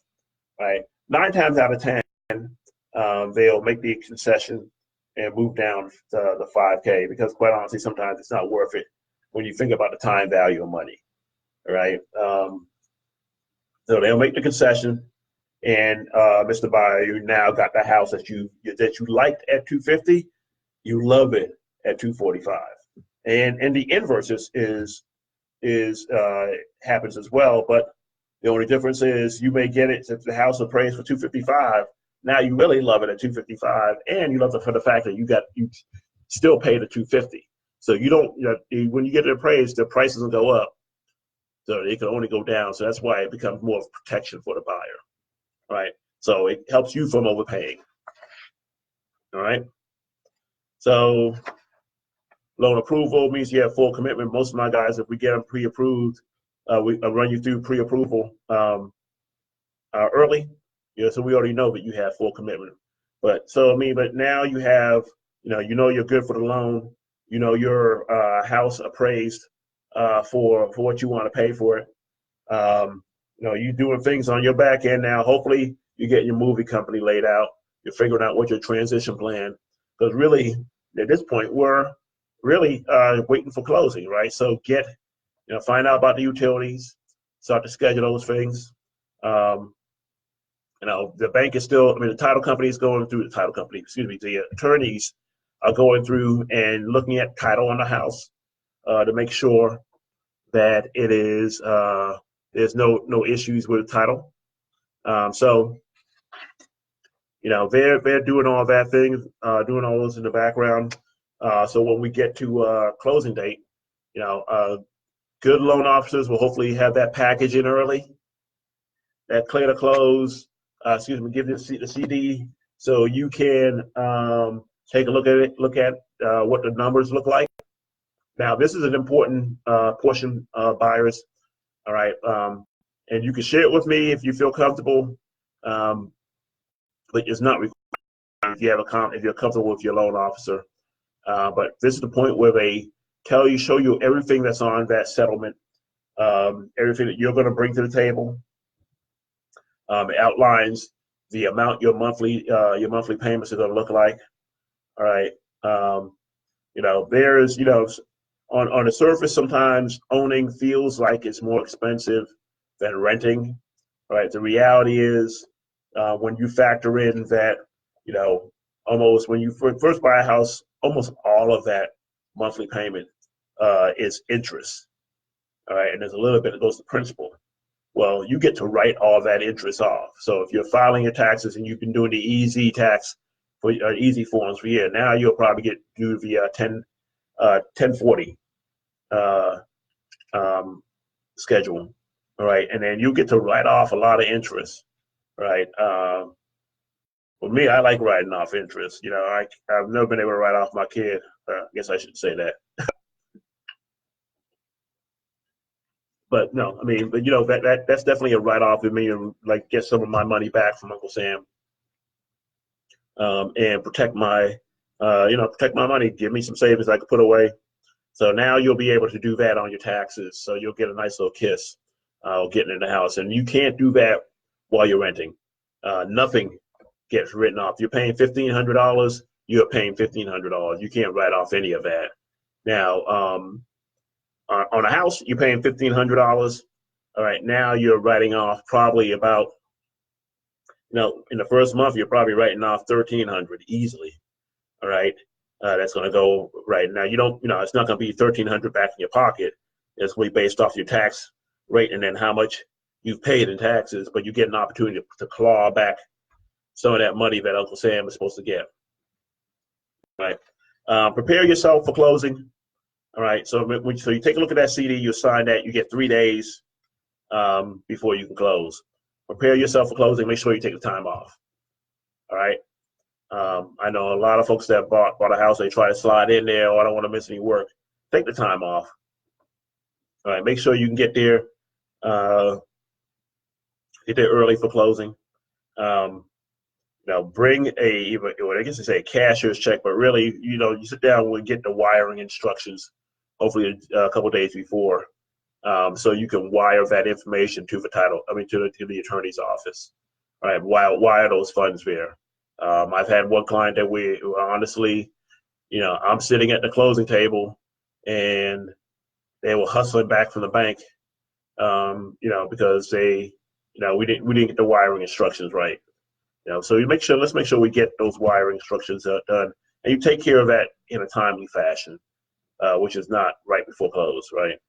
right? 9 times out of 10, they'll make the concession and move down to the 5K, because quite honestly, sometimes it's not worth it when you think about the time value of money, all right? So they'll make the concession. And Mr. Buyer, you now got the house that you liked at $250, you love it at $245, and the inverse is happens as well. But the only difference is you may get it if the house appraised for $255. Now you really love it at $255, and you love it for the fact that you still pay the $250. So you don't when you get it appraised, the price doesn't go up, so it can only go down. So that's why it becomes more of protection for the buyer. Right, so it helps you from overpaying. All right, so loan approval means you have full commitment. Most of my guys, if we get them pre-approved, we run you through pre-approval early. So we already know that you have full commitment. But now you have, you're good for the loan. Your house appraised for what you want to pay for it. You're doing things on your back end now. Hopefully, you're getting your movie company laid out. You're figuring out what your transition plan. Because really, at this point, we're really waiting for closing, right? So find out about the utilities, start to schedule those things. The bank is still. The title company is going through the attorneys are going through and looking at title on the house to make sure that it is. There's no issues with the title. They're doing all that thing, doing all those in the background. So when we get to closing date, good loan officers will hopefully have that package in early, that clear to close, give you the CD so you can take a look at it, look at what the numbers look like. Now, this is an important portion, buyers. All right. And you can share it with me if you feel comfortable, but it's not required if you have if you're comfortable with your loan officer. But this is the point where they show you everything that's on that settlement, everything that you're going to bring to the table. It outlines the amount your monthly payments are going to look like. All right. There's on the surface, sometimes owning feels like it's more expensive than renting. Right. The reality is, when you factor in that, almost when you first buy a house, almost all of that monthly payment is interest. All right. And there's a little bit that goes to principal. Well, you get to write all that interest off. So if you're filing your taxes and you've been doing the easy tax for easy forms for a year, now you'll probably do the 1040 schedule. All right. And then you get to write off a lot of interest. Right. For me, I like writing off interest. I've never been able to write off my kid. I guess I should say that. But no, I mean, but that's definitely a write-off for me to like get some of my money back from Uncle Sam, and protect my money, give me some savings I could put away. So now you'll be able to do that on your taxes. So you'll get a nice little kiss getting in the house, and you can't do that while you're renting. Nothing gets written off. You're paying $1,500. You're paying $1,500. You can't write off any of that. Now, on a house, you're paying $1,500. All right, now you're writing off probably about, in the first month, you're probably writing off $1,300 easily. All right, that's going to go right now. It's not going to be $1,300 back in your pocket. It's going to be based off your tax rate and then how much you've paid in taxes. But you get an opportunity to claw back some of that money that Uncle Sam is supposed to get. All right, prepare yourself for closing. All right, so you take a look at that CD, you sign that, you get 3 days before you can close. Prepare yourself for closing. Make sure you take the time off. All right. I know a lot of folks that bought a house, they try to slide in there. Oh, I don't want to miss any work. Take the time off. All right. Make sure you can get there early for closing. Bring I guess they say a cashier's check, but really, you sit down and get the wiring instructions, hopefully a couple days before, so you can wire that information to the attorney's office. All right, wire those funds there. I've had one client that honestly, I'm sitting at the closing table, and they were hustling back from the bank, because we didn't get the wiring instructions right. So let's make sure we get those wiring instructions done, and you take care of that in a timely fashion, which is not right before close, right?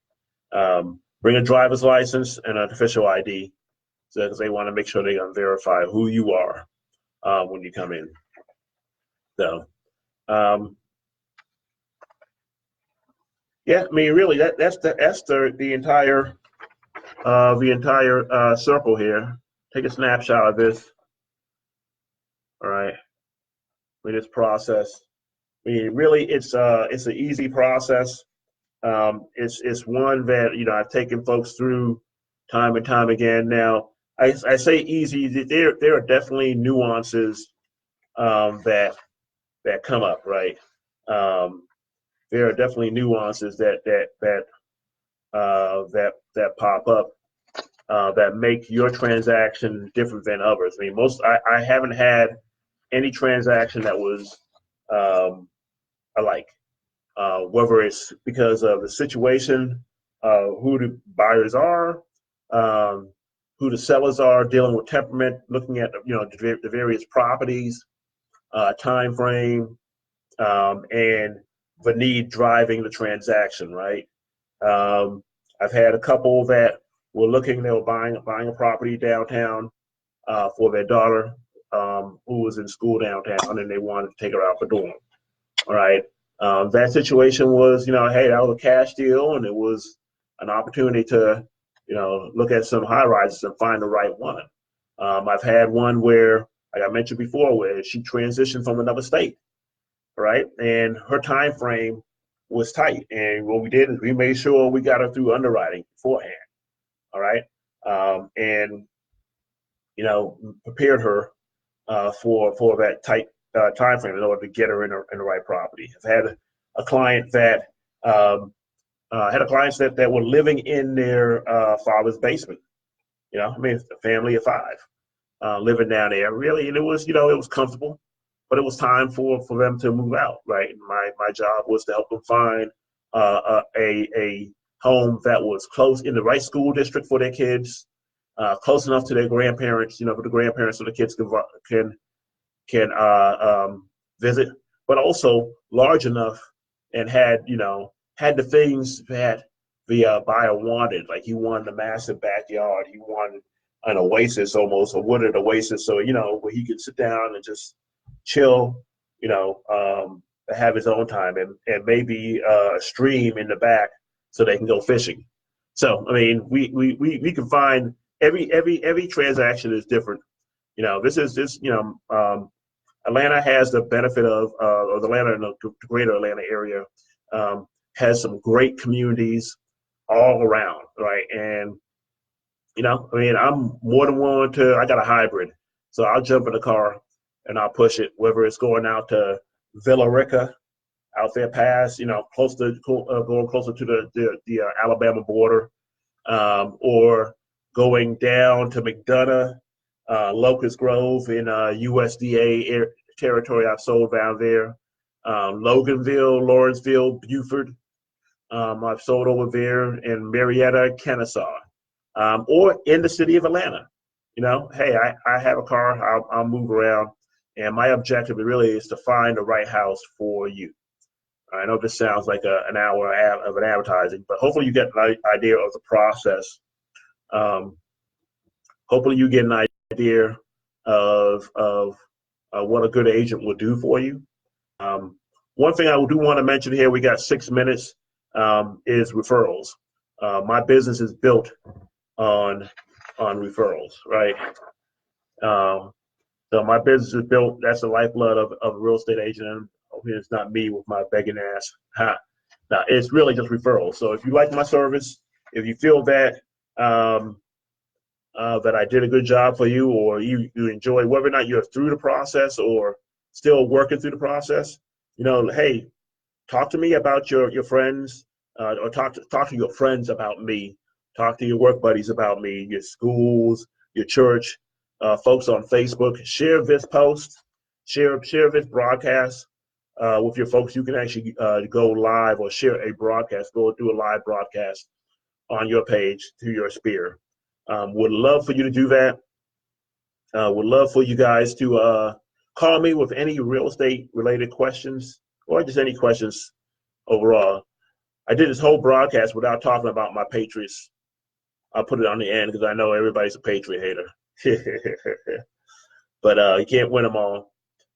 Bring a driver's license and an official ID, because they want to make sure they're going to verify who you are when you come in. So, yeah, I mean, really, that's the entire circle here. Take a snapshot of this. All right, with this process. I mean, really, it's an easy process. It's one that I've taken folks through time and time again. Now, I say easy. There are definitely nuances that come up, right? There are definitely nuances that pop up that make your transaction different than others. I mean, I haven't had any transaction that was alike, whether it's because of the situation, who the buyers are, who the sellers are, dealing with temperament, looking at the various properties, time frame, and the need driving the transaction. Right. I've had a couple that they were buying a property downtown for their daughter, who was in school downtown, and they wanted to take her out for dorm. All right. That situation was, hey, that was a cash deal, and it was an opportunity to, look at some high rises and find the right one. I've had one where, like I mentioned before, where she transitioned from another state, right? And her time frame was tight. And what we did is we made sure we got her through underwriting beforehand. All right. and prepared her for that tight time frame in order to get her in the right property. I've had a client that that were living in their father's basement. I mean, a family of five living down there, really, and it was it was comfortable, but it was time for them to move out, right? And my job was to help them find a home that was close in the right school district for their kids, close enough to their grandparents, for the grandparents so the kids can visit, but also large enough and had the things that the buyer wanted. Like he wanted a massive backyard, he wanted an oasis, almost a wooded oasis, so where he could sit down and just chill, have his own time, and maybe a stream in the back so they can go fishing. So I mean, we can find every transaction is different. Atlanta has the benefit of Atlanta and the greater Atlanta area has some great communities all around, right? And I mean, I'm more than willing to. I got a hybrid, so I'll jump in the car and I'll push it, whether it's going out to Villa Rica, out there past, going closer to the Alabama border, or going down to McDonough, Locust Grove in USDA territory. I've sold down there. Loganville, Lawrenceville, Buford. I've sold over there in Marietta, Kennesaw, or in the city of Atlanta. Hey, I have a car. I'll move around, and my objective really is to find the right house for you. I know this sounds like an hour of an advertising, but hopefully you get an idea of the process. Hopefully you get an idea of what a good agent will do for you. One thing I do want to mention here, we got 6 minutes, is referrals. My business is built on referrals, right? So my business is built. That's the lifeblood of a real estate agent. And it's not me with my begging ass. No, it's really just referrals. So if you like my service, if you feel that that I did a good job for you, or you enjoy, whether or not you're through the process or still working through the process, hey, talk to me about your friends, or talk to your friends about me. Talk to your work buddies about me, your schools, your church, folks on Facebook. Share this post, share this broadcast with your folks. You can actually go live or share a broadcast, go do a live broadcast on your page through your sphere. Would love for you to do that. Would love for you guys to call me with any real estate related questions, or just any questions overall. I did this whole broadcast without talking about my Patriots. I'll put it on the end because I know everybody's a Patriot hater. But you can't win them all.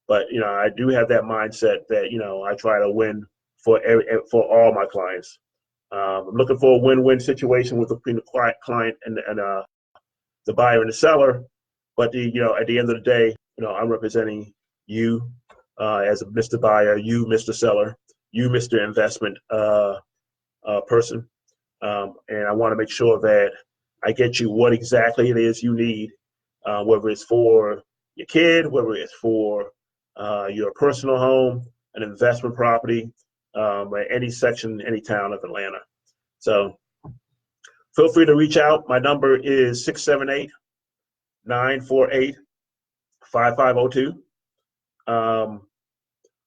But I do have that mindset that I try to win for all my clients. I'm looking for a win-win situation between the client and the buyer and the seller. But at the end of the day, I'm representing you as a Mr. Buyer, you Mr. Seller, you Mr. Investment person, and I want to make sure that I get you what exactly it is you need, whether it's for your kid, whether it's for your personal home, an investment property, any section, any town of Atlanta. So feel free to reach out. My number is 678-948-5502.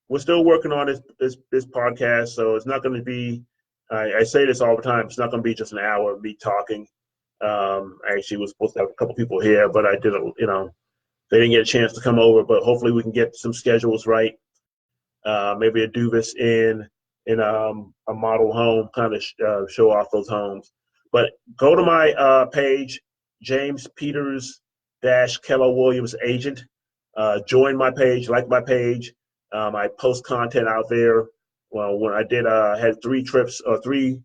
We're still working on this podcast, so it's not going to be. I say this all the time. It's not going to be just an hour of me talking. I actually was supposed to have a couple people here, but I didn't. They didn't get a chance to come over. But hopefully, we can get some schedules right. Maybe do this in a model home, kind of show off those homes. But go to my page, James Peters Keller Williams Agent. Join my page, like my page. I post content out there. Well, when I did, had 3 trips or 3.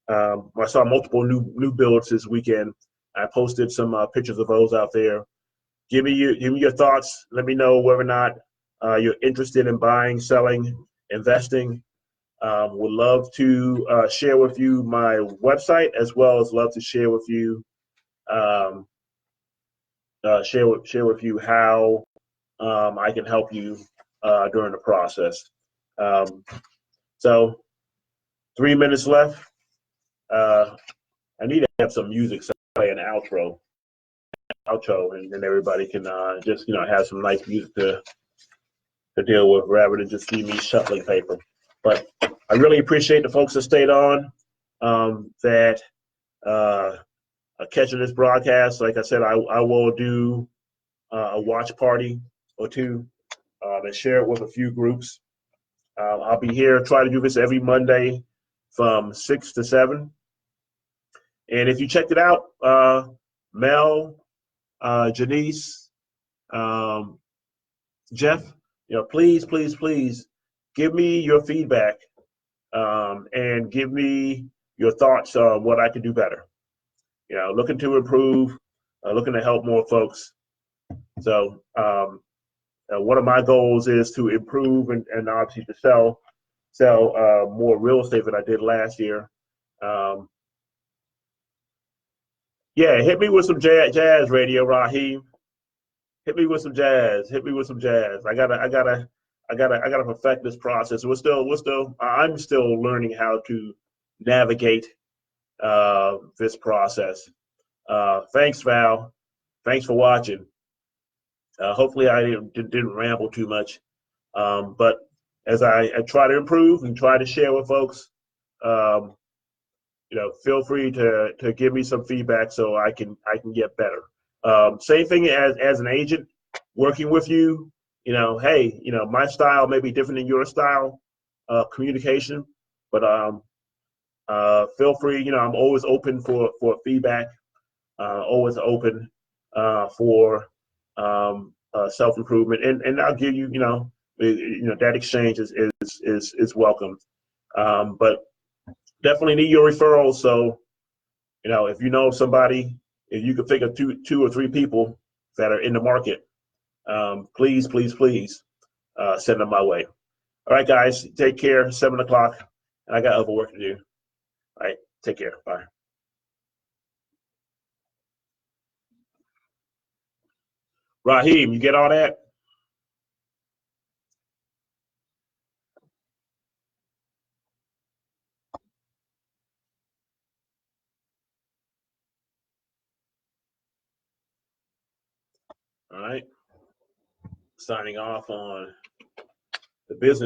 I saw multiple new builds this weekend. I posted some pictures of those out there. Give me your thoughts. Let me know whether or not you're interested in buying, selling, investing. Would love to share with you my website, as well as love to share with you um, share with you how I can help you during the process. Um, so 3 minutes left. I need to have some music, so play an outro, and then everybody can just have some nice music to deal with rather than just see me shuffling paper. But I really appreciate the folks that stayed on, that are catching this broadcast. Like I said, I will do a watch party or two and share it with a few groups. I'll be here, try to do this every Monday from 6 to 7. And if you checked it out, Mel, Janice, um, Jeff, please, please, please give me your feedback, and give me your thoughts on what I can do better. Looking to improve, looking to help more folks. So one of my goals is to improve and obviously to sell more real estate than I did last year. Yeah, hit me with some jazz radio, Raheem. Hit me with some jazz. Hit me with some jazz. I gotta perfect this process. I'm still learning how to navigate this process. Thanks, Val. Thanks for watching. Hopefully, I didn't ramble too much. But as I try to improve and try to share with folks, um, feel free to give me some feedback so I can get better. Same thing as an agent working with you. Hey, my style may be different than your style of communication, but feel free. I'm always open for feedback. Always open for self improvement, and I'll give you. That exchange is welcome. But definitely need your referrals. So if you know somebody, if you could think of two or three people that are in the market, please, please, please send them my way. All right, guys, take care. 7 o'clock, and I got other work to do. All right, take care. Bye. Raheem, you get all that? All right. Signing off on the business.